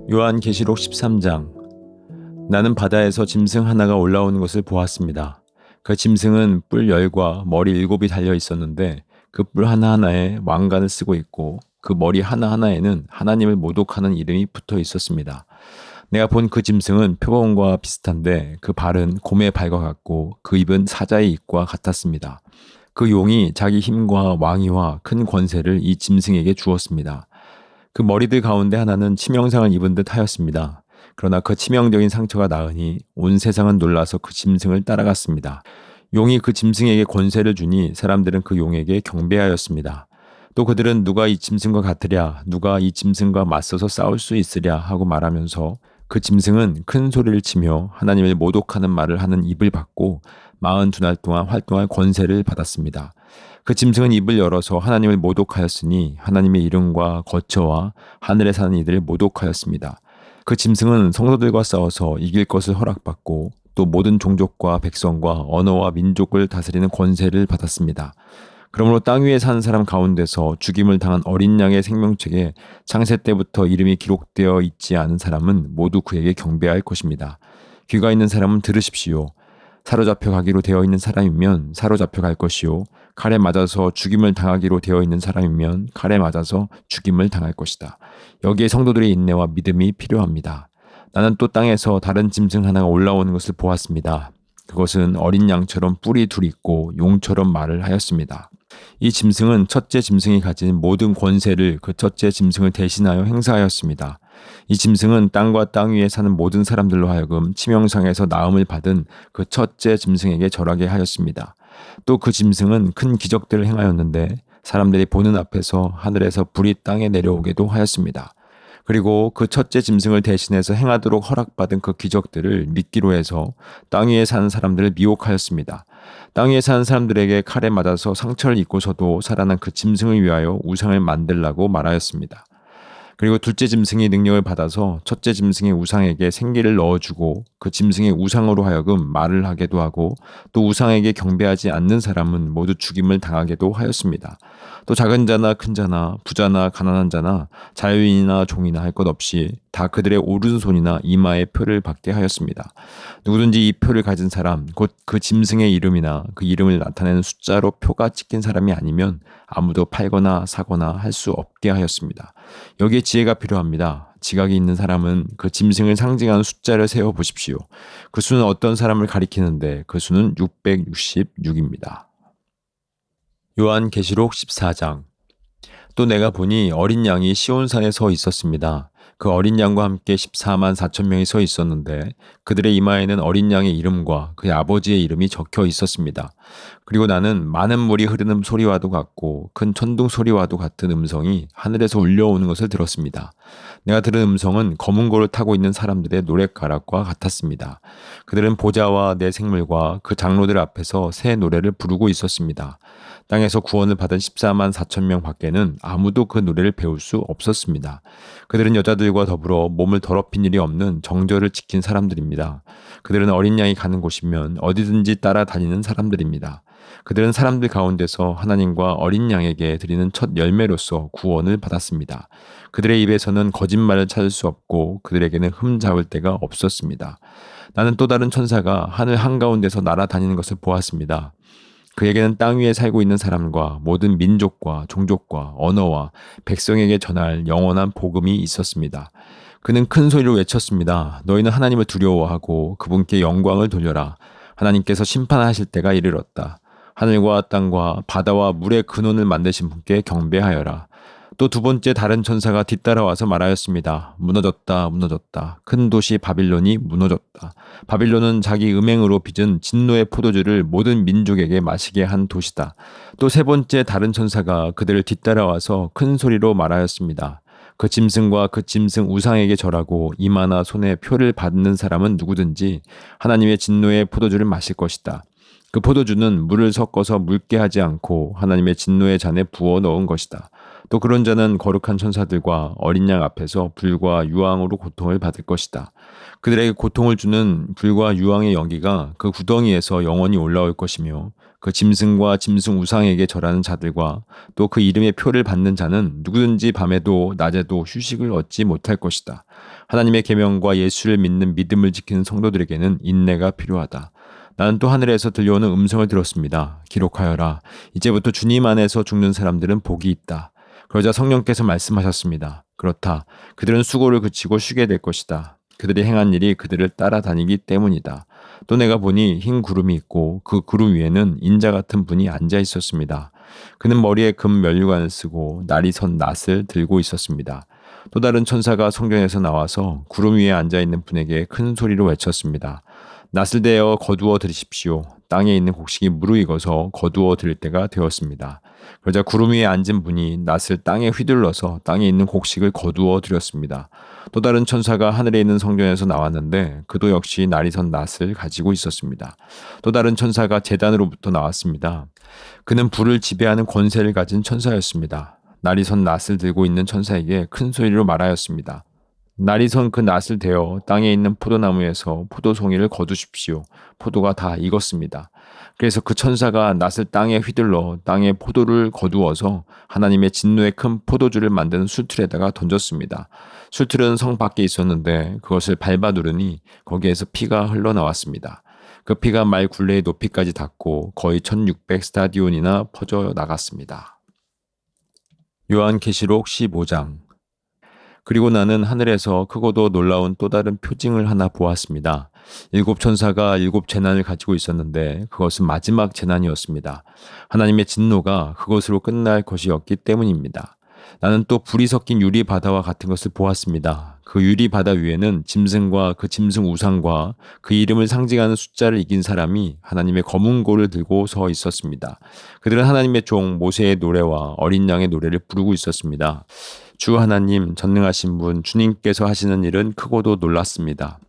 요한계시록 13장. 나는 바다에서 짐승 하나가 올라오는 것을 보았습니다. 그 짐승은 뿔 10과 머리 7이 달려 있었는데 그 뿔 하나하나에 왕관을 쓰고 있고 그 머리 하나하나에는 하나님을 모독하는 이름이 붙어 있었습니다. 내가 본 그 짐승은 표범과 비슷한데 그 발은 곰의 발과 같고 그 입은 사자의 입과 같았습니다. 그 용이 자기 힘과 왕위와 큰 권세를 이 짐승에게 주었습니다. 그 머리들 가운데 하나는 치명상을 입은 듯 하였습니다. 그러나 그 치명적인 상처가 나으니 온 세상은 놀라서 그 짐승을 따라갔습니다. 용이 그 짐승에게 권세를 주니 사람들은 그 용에게 경배하였습니다. 또 그들은 누가 이 짐승과 같으랴, 누가 이 짐승과 맞서서 싸울 수 있으랴 하고 말하면서 그 짐승은 큰 소리를 치며 하나님을 모독하는 말을 하는 입을 받고 42날 동안 활동할 권세를 받았습니다. 그 짐승은 입을 열어서 하나님을 모독하였으니 하나님의 이름과 거처와 하늘에 사는 이들을 모독하였습니다. 그 짐승은 성도들과 싸워서 이길 것을 허락받고 또 모든 종족과 백성과 언어와 민족을 다스리는 권세를 받았습니다. 그러므로 땅 위에 사는 사람 가운데서 죽임을 당한 어린 양의 생명책에 창세 때부터 이름이 기록되어 있지 않은 사람은 모두 그에게 경배할 것입니다. 귀가 있는 사람은 들으십시오. 사로잡혀 가기로 되어 있는 사람이면 사로잡혀 갈 것이요 칼에 맞아서 죽임을 당하기로 되어 있는 사람이면 칼에 맞아서 죽임을 당할 것이다. 여기에 성도들의 인내와 믿음이 필요합니다. 나는 또 땅에서 다른 짐승 하나가 올라오는 것을 보았습니다. 그것은 어린 양처럼 뿔이 둘 있고 용처럼 말을 하였습니다. 이 짐승은 첫째 짐승이 가진 모든 권세를 그 첫째 짐승을 대신하여 행사하였습니다. 이 짐승은 땅과 땅 위에 사는 모든 사람들로 하여금 치명상에서 나음을 받은 그 첫째 짐승에게 절하게 하였습니다. 또 그 짐승은 큰 기적들을 행하였는데 사람들이 보는 앞에서 하늘에서 불이 땅에 내려오게도 하였습니다. 그리고 그 첫째 짐승을 대신해서 행하도록 허락받은 그 기적들을 믿기로 해서 땅 위에 사는 사람들을 미혹하였습니다. 땅 위에 사는 사람들에게 칼에 맞아서 상처를 입고서도 살아난 그 짐승을 위하여 우상을 만들라고 말하였습니다. 그리고 둘째 짐승이 능력을 받아서 첫째 짐승의 우상에게 생기를 넣어주고 그 짐승의 우상으로 하여금 말을 하게도 하고 또 우상에게 경배하지 않는 사람은 모두 죽임을 당하게도 하였습니다. 또 작은 자나 큰 자나 부자나 가난한 자나 자유인이나 종이나 할 것 없이 다 그들의 오른손이나 이마에 표를 받게 하였습니다. 누구든지 이 표를 가진 사람 곧 그 짐승의 이름이나 그 이름을 나타내는 숫자로 표가 찍힌 사람이 아니면 아무도 팔거나 사거나 할 수 없게 하였습니다. 여기에 지혜가 필요합니다. 지각이 있는 사람은 그 짐승을 상징하는 숫자를 세어 보십시오. 그 수는 어떤 사람을 가리키는데 그 수는 666입니다. 요한계시록 14장. 또 내가 보니 어린 양이 시온산에 서 있었습니다. 그 어린 양과 함께 14만 4천 명이 서 있었는데 그들의 이마에는 어린 양의 이름과 그의 아버지의 이름이 적혀 있었습니다. 그리고 나는 많은 물이 흐르는 소리와도 같고 큰 천둥 소리와도 같은 음성이 하늘에서 울려오는 것을 들었습니다. 내가 들은 음성은 검은 고를 타고 있는 사람들의 노랫가락과 같았습니다. 그들은 보좌와 내 생물과 그 장로들 앞에서 새 노래를 부르고 있었습니다. 땅에서 구원을 받은 14만 4천 명 밖에는 아무도 그 노래를 배울 수 없었습니다. 그들은 여자들과 더불어 몸을 더럽힌 일이 없는 정절을 지킨 사람들입니다. 그들은 어린 양이 가는 곳이면 어디든지 따라다니는 사람들입니다. 그들은 사람들 가운데서 하나님과 어린 양에게 드리는 첫 열매로서 구원을 받았습니다. 그들의 입에서는 거짓말을 찾을 수 없고 그들에게는 흠잡을 데가 없었습니다. 나는 또 다른 천사가 하늘 한가운데서 날아다니는 것을 보았습니다. 그에게는 땅 위에 살고 있는 사람과 모든 민족과 종족과 언어와 백성에게 전할 영원한 복음이 있었습니다. 그는 큰 소리로 외쳤습니다. 너희는 하나님을 두려워하고 그분께 영광을 돌려라. 하나님께서 심판하실 때가 이르렀다. 하늘과 땅과 바다와 물의 근원을 만드신 분께 경배하여라. 또 두 번째 다른 천사가 뒤따라와서 말하였습니다. 무너졌다, 무너졌다. 큰 도시 바빌론이 무너졌다. 바빌론은 자기 음행으로 빚은 진노의 포도주를 모든 민족에게 마시게 한 도시다. 또 세 번째 다른 천사가 그들을 뒤따라와서 큰 소리로 말하였습니다. 그 짐승과 그 짐승 우상에게 절하고 이마나 손에 표를 받는 사람은 누구든지 하나님의 진노의 포도주를 마실 것이다. 그 포도주는 물을 섞어서 묽게 하지 않고 하나님의 진노의 잔에 부어 넣은 것이다. 또 그런 자는 거룩한 천사들과 어린 양 앞에서 불과 유황으로 고통을 받을 것이다. 그들에게 고통을 주는 불과 유황의 연기가 그 구덩이에서 영원히 올라올 것이며 그 짐승과 짐승 우상에게 절하는 자들과 또 그 이름의 표를 받는 자는 누구든지 밤에도 낮에도 휴식을 얻지 못할 것이다. 하나님의 계명과 예수를 믿는 믿음을 지키는 성도들에게는 인내가 필요하다. 나는 또 하늘에서 들려오는 음성을 들었습니다. 기록하여라. 이제부터 주님 안에서 죽는 사람들은 복이 있다. 그러자 성령께서 말씀하셨습니다. 그렇다. 그들은 수고를 그치고 쉬게 될 것이다. 그들이 행한 일이 그들을 따라다니기 때문이다. 또 내가 보니 흰 구름이 있고 그 구름 위에는 인자 같은 분이 앉아 있었습니다. 그는 머리에 금 면류관을 쓰고 날이 선 낫을 들고 있었습니다. 또 다른 천사가 성전에서 나와서 구름 위에 앉아 있는 분에게 큰 소리로 외쳤습니다. 낫을 대어 거두어 들이십시오. 땅에 있는 곡식이 무르익어서 거두어 들일 때가 되었습니다. 그러자 구름 위에 앉은 분이 낫을 땅에 휘둘러서 땅에 있는 곡식을 거두어 들였습니다. 또 다른 천사가 하늘에 있는 성전에서 나왔는데 그도 역시 날이 선 낫을 가지고 있었습니다. 또 다른 천사가 제단으로부터 나왔습니다. 그는 불을 지배하는 권세를 가진 천사였습니다. 날이 선 낫을 들고 있는 천사에게 큰 소리로 말하였습니다. 날이 선 그 낫을 대어 땅에 있는 포도나무에서 포도송이를 거두십시오. 포도가 다 익었습니다. 그래서 그 천사가 낫을 땅에 휘둘러 땅에 포도를 거두어서 하나님의 진노의 큰 포도주를 만드는 술틀에다가 던졌습니다. 술틀은 성 밖에 있었는데 그것을 밟아 누르니 거기에서 피가 흘러나왔습니다. 그 피가 말 굴레의 높이까지 닿고 거의 1600 스타디온이나 퍼져 나갔습니다. 요한계시록 15장. 그리고 나는 하늘에서 크고도 놀라운 또 다른 표징을 하나 보았습니다. 7천사가 7재난을 가지고 있었는데 그것은 마지막 재난이었습니다. 하나님의 진노가 그것으로 끝날 것이었기 때문입니다. 나는 또 불이 섞인 유리 바다와 같은 것을 보았습니다. 그 유리 바다 위에는 짐승과 그 짐승 우상과 그 이름을 상징하는 숫자를 이긴 사람이 하나님의 검은 고를 들고 서 있었습니다. 그들은 하나님의 종 모세의 노래와 어린 양의 노래를 부르고 있었습니다. 주 하나님 전능하신 분 주님께서 하시는 일은 크고도 놀랐습니다.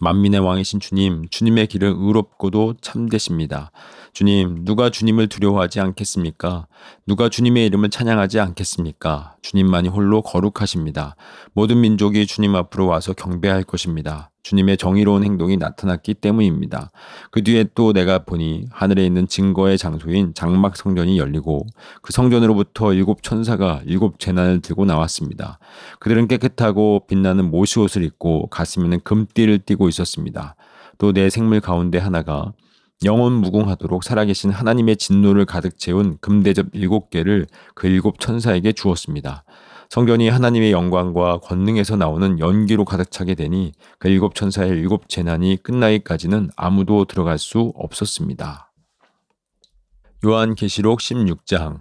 만민의 왕이신 주님, 주님의 길은 의롭고도 참되십니다. 주님, 누가 주님을 두려워하지 않겠습니까? 누가 주님의 이름을 찬양하지 않겠습니까? 주님만이 홀로 거룩하십니다. 모든 민족이 주님 앞으로 와서 경배할 것입니다. 주님의 정의로운 행동이 나타났기 때문입니다. 그 뒤에 또 내가 보니 하늘에 있는 증거의 장소인 장막 성전이 열리고 그 성전으로부터 7천사가 7재난을 들고 나왔습니다. 그들은 깨끗하고 빛나는 모시옷을 입고 가슴에는 금띠를 띠고 있었습니다. 또 내 생물 가운데 하나가 영원 무궁하도록 살아계신 하나님의 진노를 가득 채운 금대접 7개를 그 7천사에게 주었습니다. 성전이 하나님의 영광과 권능에서 나오는 연기로 가득 차게 되니 그 7천사의 7재난이 끝나기까지는 아무도 들어갈 수 없었습니다. 요한계시록 16장.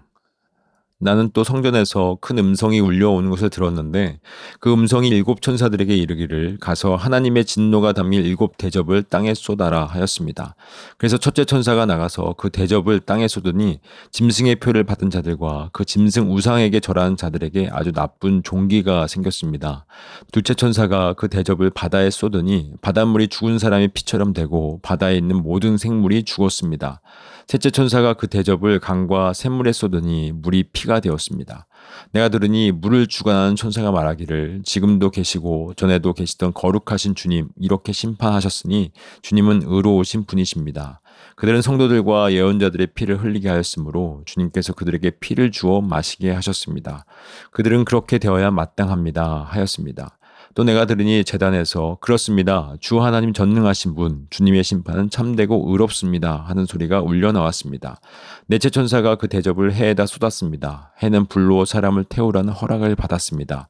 나는 또 성전에서 큰 음성이 울려오는 것을 들었는데 그 음성이 7천사들에게 이르기를 가서 하나님의 진노가 담길 7대접을 땅에 쏟아라 하였습니다. 그래서 첫째 천사가 나가서 그 대접을 땅에 쏟으니 짐승의 표를 받은 자들과 그 짐승 우상에게 절하는 자들에게 아주 나쁜 종기가 생겼습니다. 둘째 천사가 그 대접을 바다에 쏟으니 바닷물이 죽은 사람의 피처럼 되고 바다에 있는 모든 생물이 죽었습니다. 셋째 천사가 그 대접을 강과 샘물에 쏟으니 물이 피가 되었습니다. 내가 들으니 물을 주관하는 천사가 말하기를 지금도 계시고 전에도 계시던 거룩하신 주님 이렇게 심판하셨으니 주님은 의로우신 분이십니다. 그들은 성도들과 예언자들의 피를 흘리게 하였으므로 주님께서 그들에게 피를 주어 마시게 하셨습니다. 그들은 그렇게 되어야 마땅합니다 하였습니다. 또 내가 들으니 제단에서 그렇습니다. 주 하나님 전능하신 분 주님의 심판은 참되고 의롭습니다 하는 소리가 울려 나왔습니다. 넷째 천사가 그 대접을 해에다 쏟았습니다. 해는 불로 사람을 태우라는 허락을 받았습니다.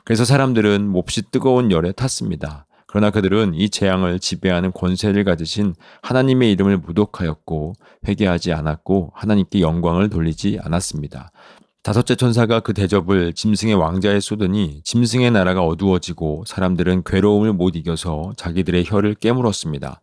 그래서 사람들은 몹시 뜨거운 열에 탔습니다. 그러나 그들은 이 재앙을 지배하는 권세를 가지신 하나님의 이름을 모독하였고 회개하지 않았고 하나님께 영광을 돌리지 않았습니다. 다섯째 천사가 그 대접을 짐승의 왕자에 쏟으니 짐승의 나라가 어두워지고 사람들은 괴로움을 못 이겨서 자기들의 혀를 깨물었습니다.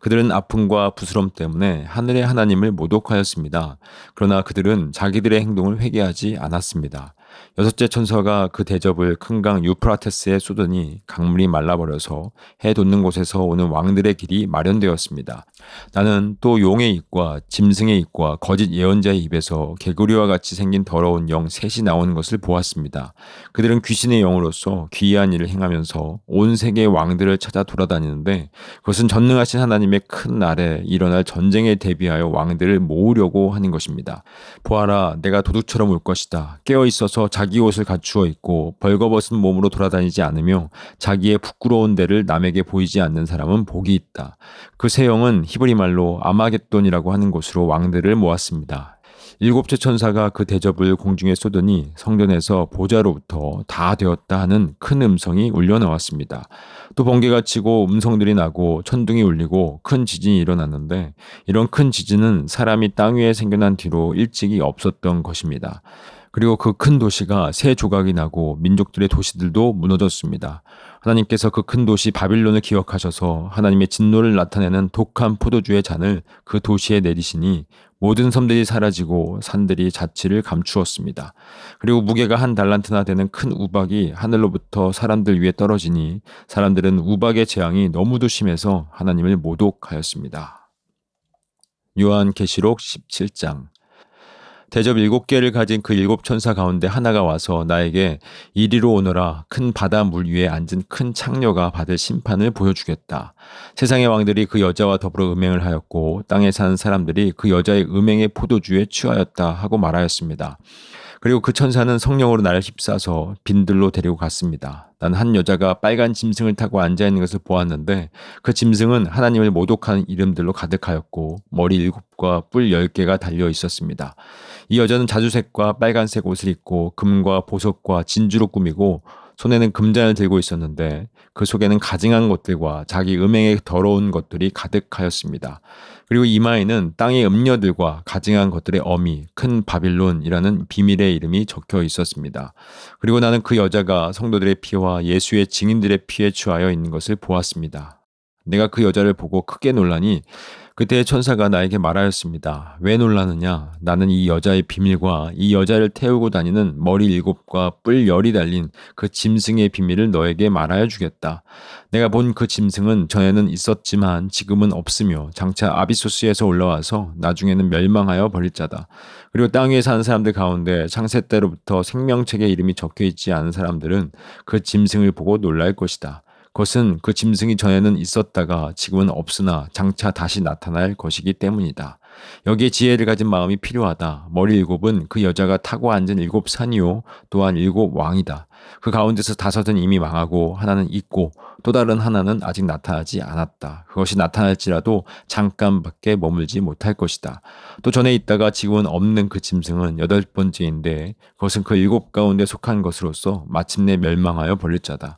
그들은 아픔과 부스럼 때문에 하늘의 하나님을 모독하였습니다. 그러나 그들은 자기들의 행동을 회개하지 않았습니다. 여섯째 천사가 그 대접을 큰 강 유프라테스에 쏟으니 강물이 말라버려서 해 돋는 곳에서 오는 왕들의 길이 마련되었습니다. 나는 또 용의 입과 짐승의 입과 거짓 예언자의 입에서 개구리와 같이 생긴 더러운 영 셋이 나오는 것을 보았습니다. 그들은 귀신의 영으로서 기이한 일을 행하면서 온 세계의 왕들을 찾아 돌아다니는데 그것은 전능하신 하나님의 큰 날에 일어날 전쟁에 대비하여 왕들을 모으려고 하는 것입니다. 보아라, 내가 도둑처럼 올 것이다. 깨어 있어서 가서 자기 옷을 갖추어 입고 벌거벗은 몸으로 돌아다니지 않으며 자기의 부끄러운 데를 남에게 보이지 않는 사람은 복이 있다. 그 세 영은 히브리 말로 아마겟돈이라고 하는 곳으로 왕들을 모았습니다. 일곱째 천사가 그 대접을 공중에 쏘더니 성전에서 보좌로부터 다 되었다 하는 큰 음성이 울려 나왔습니다. 또 번개가 치고 음성들이 나고 천둥이 울리고 큰 지진이 일어났는데 이런 큰 지진은 사람이 땅 위에 생겨난 뒤로 일찍이 없었던 것입니다. 그리고 그 큰 도시가 세 조각이 나고 민족들의 도시들도 무너졌습니다. 하나님께서 그 큰 도시 바빌론을 기억하셔서 하나님의 진노를 나타내는 독한 포도주의 잔을 그 도시에 내리시니 모든 섬들이 사라지고 산들이 자취를 감추었습니다. 그리고 무게가 한 달란트나 되는 큰 우박이 하늘로부터 사람들 위에 떨어지니 사람들은 우박의 재앙이 너무도 심해서 하나님을 모독하였습니다. 요한계시록 17장. 대접 7개를 가진 그 7천사 가운데 하나가 와서 나에게 이리로 오너라. 큰 바다 물 위에 앉은 큰 창녀가 받을 심판을 보여주겠다. 세상의 왕들이 그 여자와 더불어 음행을 하였고 땅에 사는 사람들이 그 여자의 음행의 포도주에 취하였다 하고 말하였습니다. 그리고 그 천사는 성령으로 나를 휩싸서 빈들로 데리고 갔습니다. 난 한 여자가 빨간 짐승을 타고 앉아있는 것을 보았는데 그 짐승은 하나님을 모독하는 이름들로 가득하였고 머리 7과 뿔 10개가 달려 있었습니다. 이 여자는 자주색과 빨간색 옷을 입고 금과 보석과 진주로 꾸미고 손에는 금잔을 들고 있었는데 그 속에는 가증한 것들과 자기 음행의 더러운 것들이 가득하였습니다. 그리고 이마에는 땅의 음녀들과 가증한 것들의 어미, 큰 바빌론이라는 비밀의 이름이 적혀 있었습니다. 그리고 나는 그 여자가 성도들의 피와 예수의 증인들의 피에 취하여 있는 것을 보았습니다. 내가 그 여자를 보고 크게 놀라니 그때 천사가 나에게 말하였습니다. 왜 놀라느냐? 나는 이 여자의 비밀과 이 여자를 태우고 다니는 머리 7과 뿔 10이 달린 그 짐승의 비밀을 너에게 말하여 주겠다. 내가 본 그 짐승은 전에는 있었지만 지금은 없으며 장차 아비소스에서 올라와서 나중에는 멸망하여 버릴 자다. 그리고 땅 위에 사는 사람들 가운데 창세 때로부터 생명책에 이름이 적혀 있지 않은 사람들은 그 짐승을 보고 놀랄 것이다. 그것은 그 짐승이 전에는 있었다가 지금은 없으나 장차 다시 나타날 것이기 때문이다. 여기에 지혜를 가진 마음이 필요하다. 머리 7은 그 여자가 타고 앉은 7 산이요 또한 7 왕이다. 그 가운데서 5은 이미 망하고 하나는 있고 또 다른 하나는 아직 나타나지 않았다. 그것이 나타날지라도 잠깐밖에 머물지 못할 것이다. 또 전에 있다가 지금은 없는 그 짐승은 8번째인데 그것은 그 7 가운데 속한 것으로서 마침내 멸망하여 버릴 자다.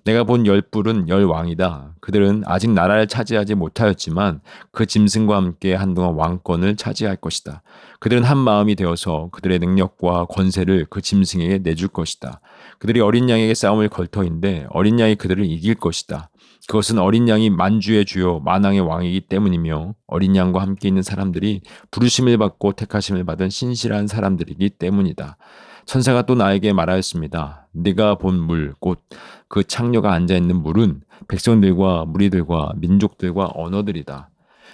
내가 본 10뿔은 10왕이다. 그들은 아직 나라를 차지하지 못하였지만 그 짐승과 함께 한동안 왕권을 차지할 것이다. 그들은 한 마음이 되어서 그들의 능력과 권세를 그 짐승에게 내줄 것이다. 그들이 어린 양에게 싸움을 걸 터인데 어린 양이 그들을 이길 것이다. 그것은 어린 양이 만주의 주요 만왕의 왕이기 때문이며 어린 양과 함께 있는 사람들이 부르심을 받고 택하심을 받은 신실한 사람들이기 때문이다. 천사가 또 나에게 말하였습니다. 네가 본 물, 곧 그 창녀가 앉아있는 물은 백성들과 무리들과 민족들과 언어들이다.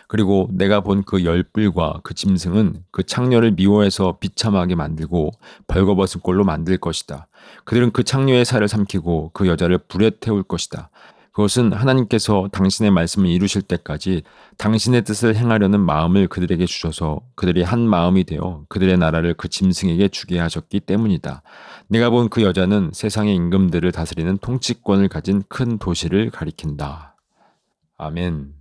그리고 내가 본 그 10뿔과 그 짐승은 그 창녀를 미워해서 비참하게 만들고 벌거벗은 꼴로 만들 것이다. 그들은 그 창녀의 살을 삼키고 그 여자를 불에 태울 것이다. 그것은 하나님께서 당신의 말씀을 이루실 때까지 당신의 뜻을 행하려는 마음을 그들에게 주셔서 그들이 한 마음이 되어 그들의 나라를 그 짐승에게 주게 하셨기 때문이다. 내가 본 그 여자는 세상의 임금들을 다스리는 통치권을 가진 큰 도시를 가리킨다. 아멘.